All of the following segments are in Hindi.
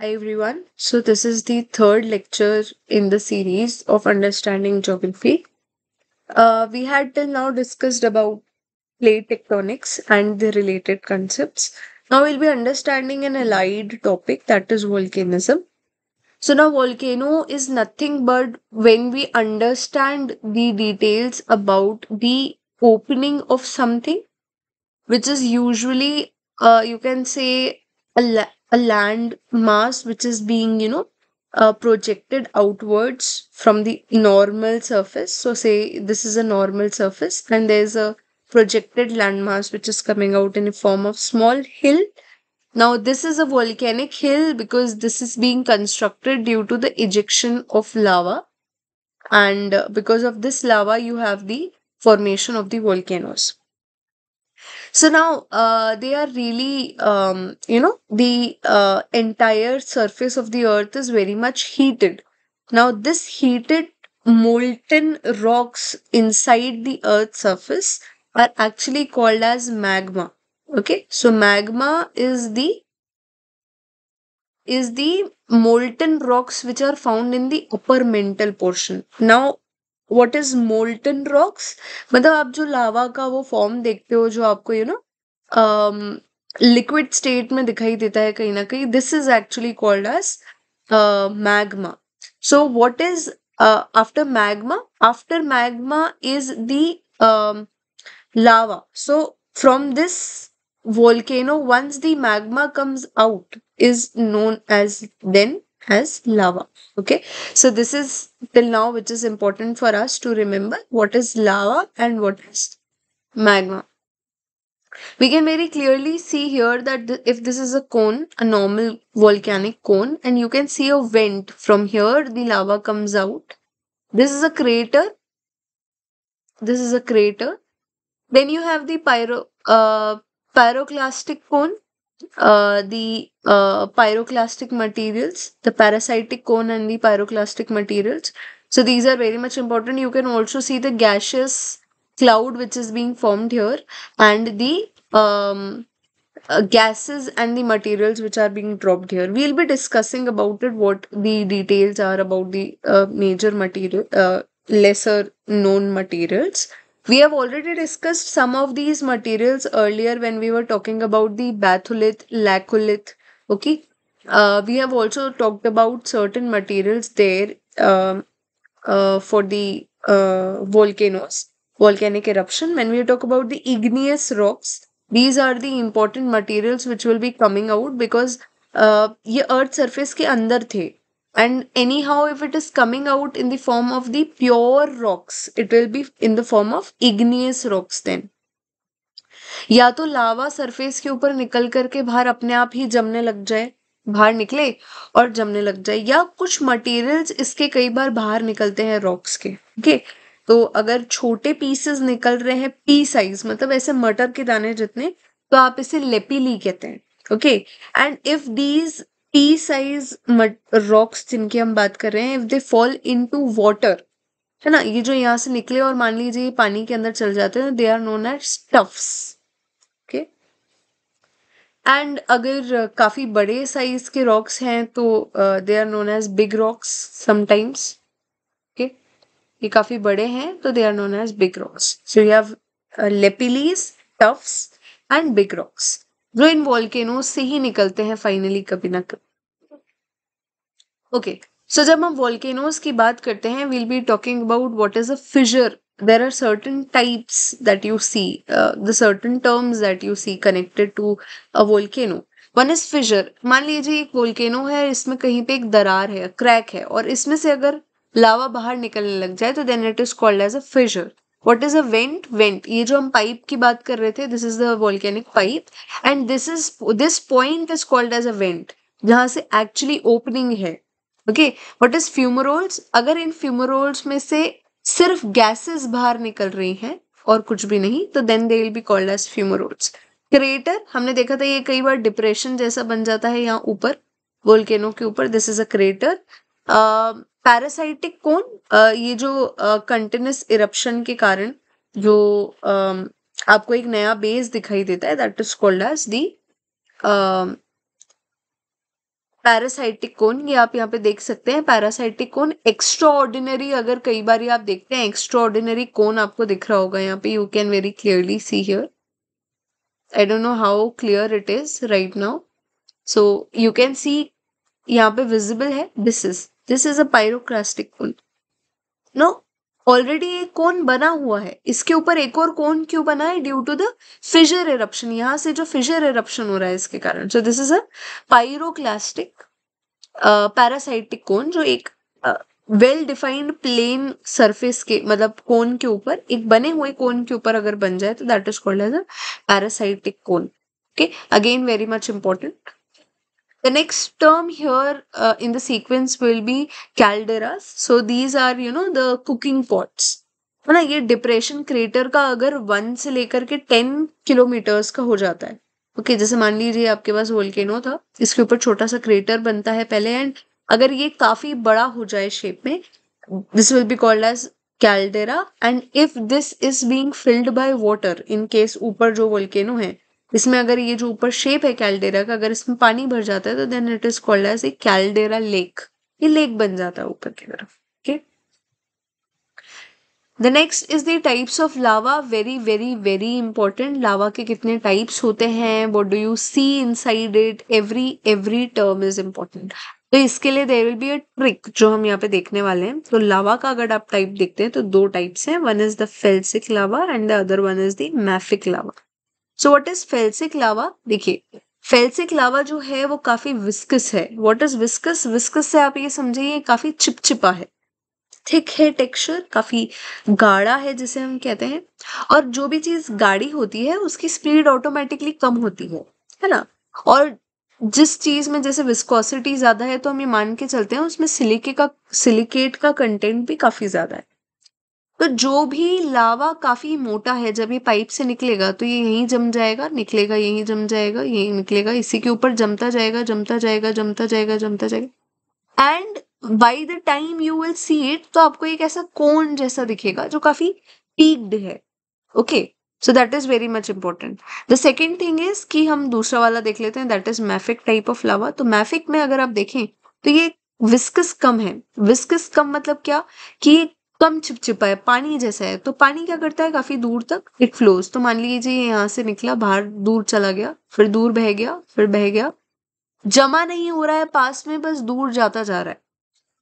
Hi everyone. So this is the third lecture in the series of understanding geography. We had till now discussed about plate tectonics and the related concepts. Now we'll be understanding an allied topic, that is volcanism. So now volcano is nothing but when we understand the details about the opening of something, which is usually you can say a land mass which is being projected outwards from the normal surface. So say this is a normal surface and there's a projected landmass which is coming out in the form of small hill. Now this is a volcanic hill because this is being constructed due to the ejection of lava, and because of this lava you have the formation of the volcanoes. So now they are really, the entire surface of the earth is very much heated. Now, this heated molten rocks inside the earth's surface are actually called as magma. Okay, so magma is the molten rocks which are found in the upper mantle portion. Now, what is molten rocks? मतलब आप जो लावा का वो फॉर्म देखते हो जो आपको लिक्विड स्टेट में दिखाई देता है कहीं ना कहीं, this is actually called as magma. So what is after magma? After magma is the lava. So from this volcano, once the magma comes out, is known as then as lava. Okay, so this is till now which is important for us to remember what is lava and what is magma. We can very clearly see here that if this is a cone, a normal volcanic cone, and you can see a vent from here, the lava comes out. This is a crater. This is a crater. Then you have the pyroclastic cone, the pyroclastic materials, the parasitic cone and the pyroclastic materials. So these are very much important. You can also see the gaseous cloud which is being formed here, and the gases and the materials which are being dropped here. We'll be discussing about it, what the details are about the major material, lesser known materials. We have already discussed some of these materials earlier when we were talking about the batholith, laccolith. Okay. We have also talked about certain materials there for the volcanoes, volcanic eruption. When we talk about the igneous rocks, these are the important materials which will be coming out because ये अर्थ सरफेस के अंदर थे. And anyhow, if it is coming out in the form of the pure rocks, it will be in the form of igneous rocks then. या तो लावा सरफेस के ऊपर निकल करके बाहर अपने आप ही जमने लग जाए, बाहर निकले और जमने लग जाए, या कुछ मटेरियल्स इसके कई बार बाहर निकलते हैं रॉक्स के. ओके, तो अगर छोटे पीसेस निकल रहे हैं पी साइज, मतलब ऐसे मटर के दाने जितने, तो आप इसे लेपिली कहते हैं. Okay, and if these P size rocks जिनकी हम बात कर रहे हैं, if they fall into water, है ना, ये जो यहाँ से निकले और मान लीजिए पानी के अंदर चल जाते हैं, they are known as stuffs. Okay, and अगर काफी बड़े साइज के रॉक्स हैं तो they are known as big rocks sometimes. Okay, ये काफी बड़े हैं तो they are known as big rocks. So you have lapilli, tuffs and big rocks, जो इन वॉल्केनोज से ही निकलते हैं फाइनली कभी ना कभी. ओके, सो जब हम वॉल्केनोज की बात करते हैं, we'll be talking about what is a fissure. There are certain types that you see, the certain terms that you see connected to a volcano. One is fissure. मान लीजिए एक वोल्केनो है, इसमें कहीं पे एक दरार है, क्रैक है, और इसमें से अगर लावा बाहर निकलने लग जाए तो then it is called as a fissure. What is a vent? Vent, ये जो हम पाइप की बात कर रहे थे, this is the volcanic pipe, and this point is called as a vent, जहां से actually opening है. Okay, what is fumaroles? अगर इन फ्यूमरोल्स में से सिर्फ गैसेस बाहर निकल रही हैं और कुछ भी नहीं, तो then they will be called as fumaroles. Crater हमने देखा था, ये कई बार डिप्रेशन जैसा बन जाता है यहाँ ऊपर वोल्केनो के ऊपर, this is a crater. Parasitic cone, ये जो कंटिन्यूस इरप्शन के कारण जो आपको एक नया बेस दिखाई देता है, that is called as the parasitic cone, ये आप यहाँ पे देख सकते हैं पैरासाइटिक कोन। एक्स्ट्रा ऑर्डिनरी, अगर कई बार ये आप देखते हैं एक्स्ट्रा ऑर्डिनरी कोन आपको दिख रहा होगा यहाँ पे, you can very clearly see here. I don't know how clear it is right now, so you can see यहाँ पे विजिबल है, this is a pyroclastic cone. No, already एक कोन बना हुआ है, इसके ऊपर एक और कोन क्यों बना है? Due to the fissure eruption, यहाँ से जो फिशर एरप्शन हो रहा है इसके कारण। So this is a pyroclastic parasitic cone, जो एक वेल डिफाइंड प्लेन सरफेस के, मतलब कोन के ऊपर, एक बने हुए कोन के ऊपर अगर बन जाए तो that is called as a parasitic cone. Okay, again very much important. The next term here in the sequence will be calderas. So these are the cooking pots, है ना। ये डिप्रेशन क्रेटर का अगर 1 से लेकर के 10 किलोमीटर्स का हो जाता है। ओके, जैसे मान लीजिए आपके पास वोल्केनो था, इसके ऊपर छोटा सा क्रेटर बनता है पहले, एंड अगर ये काफी बड़ा हो जाए शेप में, this will be called as caldera. And if this is being filled by water, in case ऊपर जो वोल्केनो है इसमें अगर ये जो ऊपर शेप है कैल्डेरा का, अगर इसमें पानी भर जाता है तो then it is called as a caldera lake. ये लेक बन जाता है ऊपर की तरफ। Okay, the next is the types of lava. Very very very important, lava के कितने टाइप्स होते हैं, what do you see inside it, every term is important. तो इसके लिए there will be a trick जो हम यहाँ पे देखने वाले हैं। तो लावा का अगर आप टाइप देखते हैं तो 2 टाइप्स हैं, one is the felsic lava and the other one is the mafic lava. So what is felsic लावा? देखिए, फेल्सिक लावा जो है वो काफी विस्कस है। What is viscous? विस्कस से आप ये समझिए काफी चिपचिपा है, थिक है टेक्सचर, काफी गाढ़ा है जिसे हम कहते हैं। और जो भी चीज गाढ़ी होती है उसकी स्पीड ऑटोमेटिकली कम होती है ना। और जिस चीज में जैसे विस्कोसिटी ज्यादा है तो हम ये मान के चलते हैं उसमें सिलिकेट का कंटेंट भी काफी ज्यादा है। तो जो भी लावा काफी मोटा है, जब ये पाइप से निकलेगा तो ये यहीं जम जाएगा, निकलेगा यहीं जम जाएगा, यहीं निकलेगा, इसी के ऊपर जमता जाएगा, जमता जाएगा, जमता जाएगा, जमता जाएगा। And by the time you will see it, तो आपको एक ऐसा कोन जैसा दिखेगा जो काफी पीक्ड है। Okay, so that is very much important. The second thing is कि हम दूसरा वाला देख लेते हैं, that is mafic type of lava. तो मैफिक में अगर आप देखें तो ये विस्कस कम है। विस्कस कम मतलब क्या कि ये कम चिपचिपा है, पानी जैसा है। तो पानी क्या करता है, काफी दूर तक इट फ्लोज। तो मान लीजिए यहाँ से निकला, बाहर दूर चला गया, फिर दूर बह गया, फिर बह गया, जमा नहीं हो रहा है पास में, बस दूर जाता जा रहा है।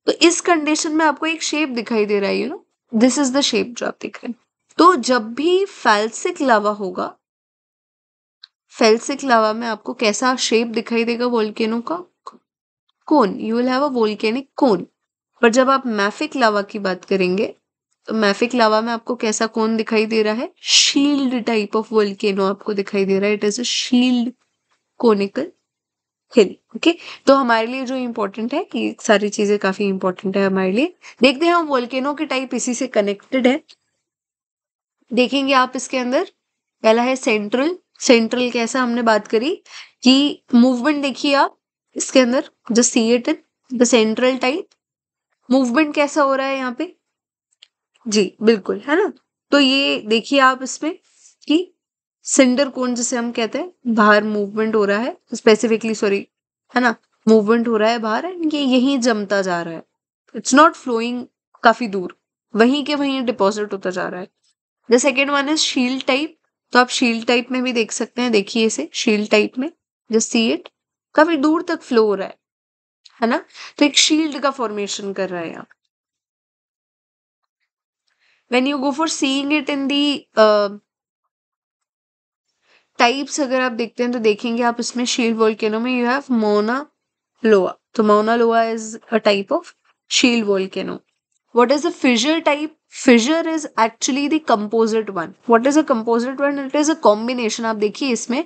तो इस कंडीशन में आपको एक शेप दिखाई दे रहा है, दिस इज द शेप जो आप देख रहे हैं। तो जब भी फेल्सिक लावा होगा, फेल्सिक लावा में आपको कैसा शेप दिखाई देगा वोल्केनो का? Cone, you will have a volcanic cone. पर जब आप मैफिक लावा की बात करेंगे तो मैफिक लावा में आपको कैसा कोन दिखाई दे रहा है? शील्ड टाइप ऑफ वोल्केनो आपको दिखाई दे रहा है। It is a shield conical hill. Okay, तो हमारे लिए जो इंपॉर्टेंट है कि सारी चीजें काफी इंपॉर्टेंट है हमारे लिए। देखते हैं हम वोल्केनो के टाइप इसी से कनेक्टेड है, देखेंगे आप इसके अंदर। पहला है सेंट्रल। सेंट्रल कैसा हमने बात करी कि मूवमेंट देखिए आप इसके अंदर, just see it in the central type. Movement कैसा हो रहा है यहाँ पे? जी बिल्कुल, है ना। तो ये देखिए आप इसमें कि सिंडर कोन जिसे हम कहते हैं, बाहर मूवमेंट हो रहा है, स्पेसिफिकली सॉरी, है ना, मूवमेंट हो रहा है बाहर, एंड ये यहीं जमता जा रहा है। इट्स नॉट फ्लोइंग काफी दूर, वहीं के वहीं डिपॉजिट होता जा रहा है। The second one is shield type. तो आप शील्ड टाइप में भी देख सकते हैं, देखिए इसे शील्ड टाइप में, जस्ट सी इट, काफी दूर तक फ्लो हो रहा है ना। तो एक शील्ड का फॉर्मेशन कर रहा है यहाँ। When you go for seeing it in the types अगर आप देखते हैं तो देखेंगे आप इसमें शील्ड वोल्केनो में यू हैव मोना लोआ। तो Mona Loa is a type of shield volcano. What is a fissure type? Fissure is actually the composite one. What is a composite one? It is a combination. आप देखिए इसमें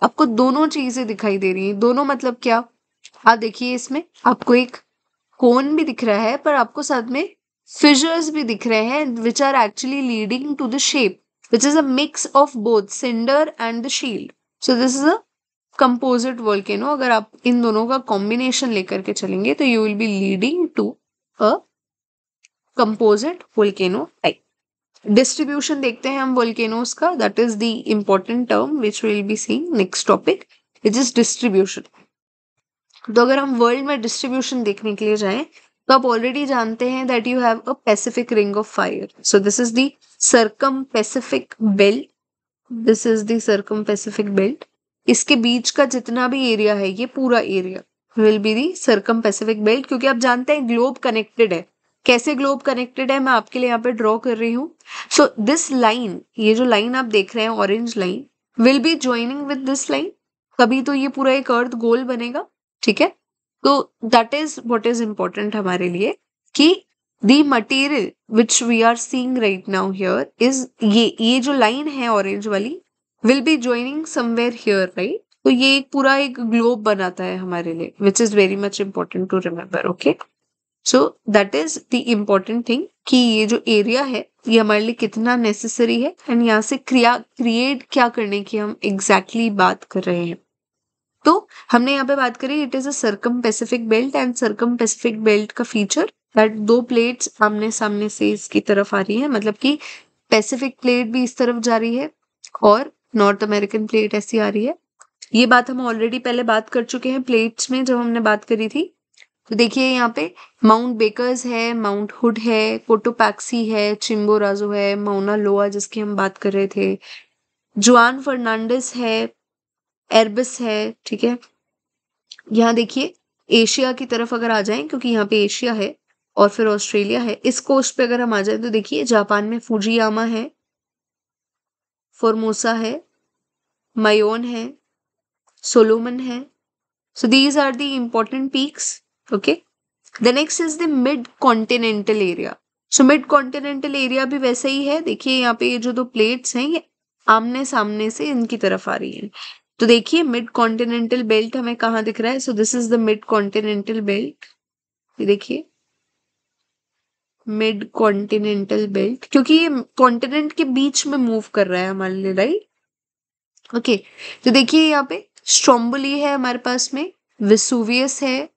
आपको दोनों चीजें दिखाई दे रही हैं। दोनों मतलब क्या? आप देखिए इसमें आपको एक कोन भी दिख रहा है, पर आपको साथ में fissures भी दिख रहे हैं, which are actually leading to the shape, which is a mix of both cinder and the shield. So this is a composite volcano. अगर आप इन दोनों का combination लेकर के चलेंगे तो you will be leading to a composite volcano type. Distribution देखते हैं हम volcanoes का, that is the important term which we will be seeing next topic, which is distribution. तो अगर हम वर्ल्ड में डिस्ट्रीब्यूशन देखने के लिए जाएं तो आप ऑलरेडी जानते हैं that you have a Pacific ring of fire. So this is the circum Pacific belt. This is the circum Pacific belt. इसके बीच का जितना भी एरिया है, ये पूरा area will be the circum Pacific belt. क्योंकि आप जानते हैं ग्लोब कनेक्टेड है. कैसे ग्लोब कनेक्टेड है मैं आपके लिए यहाँ पे ड्रॉ कर रही हूँ. सो दिस लाइन, ये जो लाइन आप देख रहे हैं orange line, will be joining with this line. तभी तो ये पूरा एक अर्थ गोल बनेगा. ठीक है. तो that is what is important हमारे लिए कि the material which we are seeing right now here is ये जो लाइन है ऑरेंज वाली will be joining somewhere here, right. तो ये एक पूरा एक ग्लोब बनाता है हमारे लिए, which is very much important to remember. Okay. So that is the important thing कि ये जो एरिया है ये हमारे लिए कितना नेसेसरी है एंड यहाँ से क्रिएट क्या करने की हम एग्जैक्टली बात कर रहे हैं. तो हमने यहाँ पे बात करी it is a circum Pacific belt. And circum Pacific belt का फीचर दैट दो प्लेट्स आमने सामने से इसकी तरफ आ रही है, मतलब कि पैसिफिक प्लेट भी इस तरफ जा रही है और नॉर्थ अमेरिकन प्लेट ऐसी आ रही है. ये बात हम ऑलरेडी पहले बात कर चुके हैं प्लेट्स में जब हमने बात करी थी. तो देखिए यहाँ पे माउंट बेकर्स है, माउंट हुड है, कोटोपैक्सी है, चिम्बोराजो है, माउना लोआ जिसकी हम बात कर रहे थे, जुआन फर्नांडिस है, एरबिस है. ठीक है. यहाँ देखिए एशिया की तरफ अगर आ जाएं, क्योंकि यहाँ पे एशिया है और फिर ऑस्ट्रेलिया है, इस कोस्ट पे अगर हम आ जाएं तो देखिए जापान में फुजियामा है, फॉर्मोसा है, मायोन है, सोलोमन है. So these are the important peaks. Okay. The next is the mid-continental area. So mid-continental area भी वैसे ही है. देखिए यहाँ पे ये जो दो प्लेट्स हैं ये आमने सामने से इनकी तरफ आ रही हैं. तो देखिए मिड कॉन्टिनेंटल बेल्ट हमें कहाँ दिख रहा है. सो this is the mid continental belt. ये देखिए मिड कॉन्टिनेंटल बेल्ट, क्योंकि ये कॉन्टिनेंट के बीच में मूव कर रहा है हमारे लिए, राइट. ओके. तो देखिए यहाँ पे स्ट्रोम्बोली है हमारे पास में, विसुवियस है,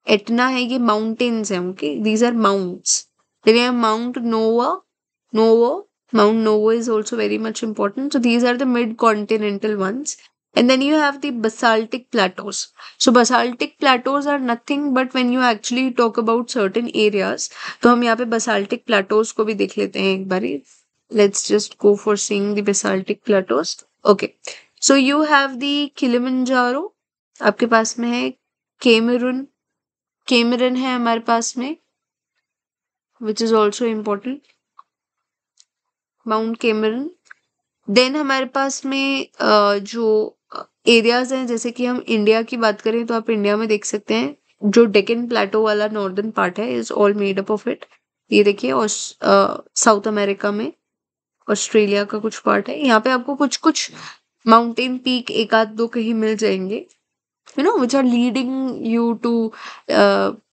एटना है. ये माउंटेन्स हैं. Okay. These are mounts. Then we have Mount Novo. Mount Novo is also very much important. So these are the mid-continental ones. And then you have the basaltic plateaus. So basaltic plateaus are nothing but when you actually talk about certain areas. तो हम यहाँ पे basaltic plateaus को भी देख लेते हैं एक बारी. Let's just go for seeing the basaltic plateaus. Okay. So you have the Kilimanjaro. आपके पास में है Cameron है हमारे पास में, which is also important. Mount Cameroon. Then हमारे पास में जो एरियाज हैं, जैसे कि हम इंडिया की बात करें तो आप इंडिया में देख सकते हैं जो डेक्कन प्लेटो वाला नॉर्दर्न पार्ट है is all made up of it. ये देखिए और साउथ अमेरिका में ऑस्ट्रेलिया का कुछ पार्ट है. यहाँ पे आपको कुछ कुछ माउंटेन पीक एक आध दो कहीं मिल जाएंगे, you know, which are leading you to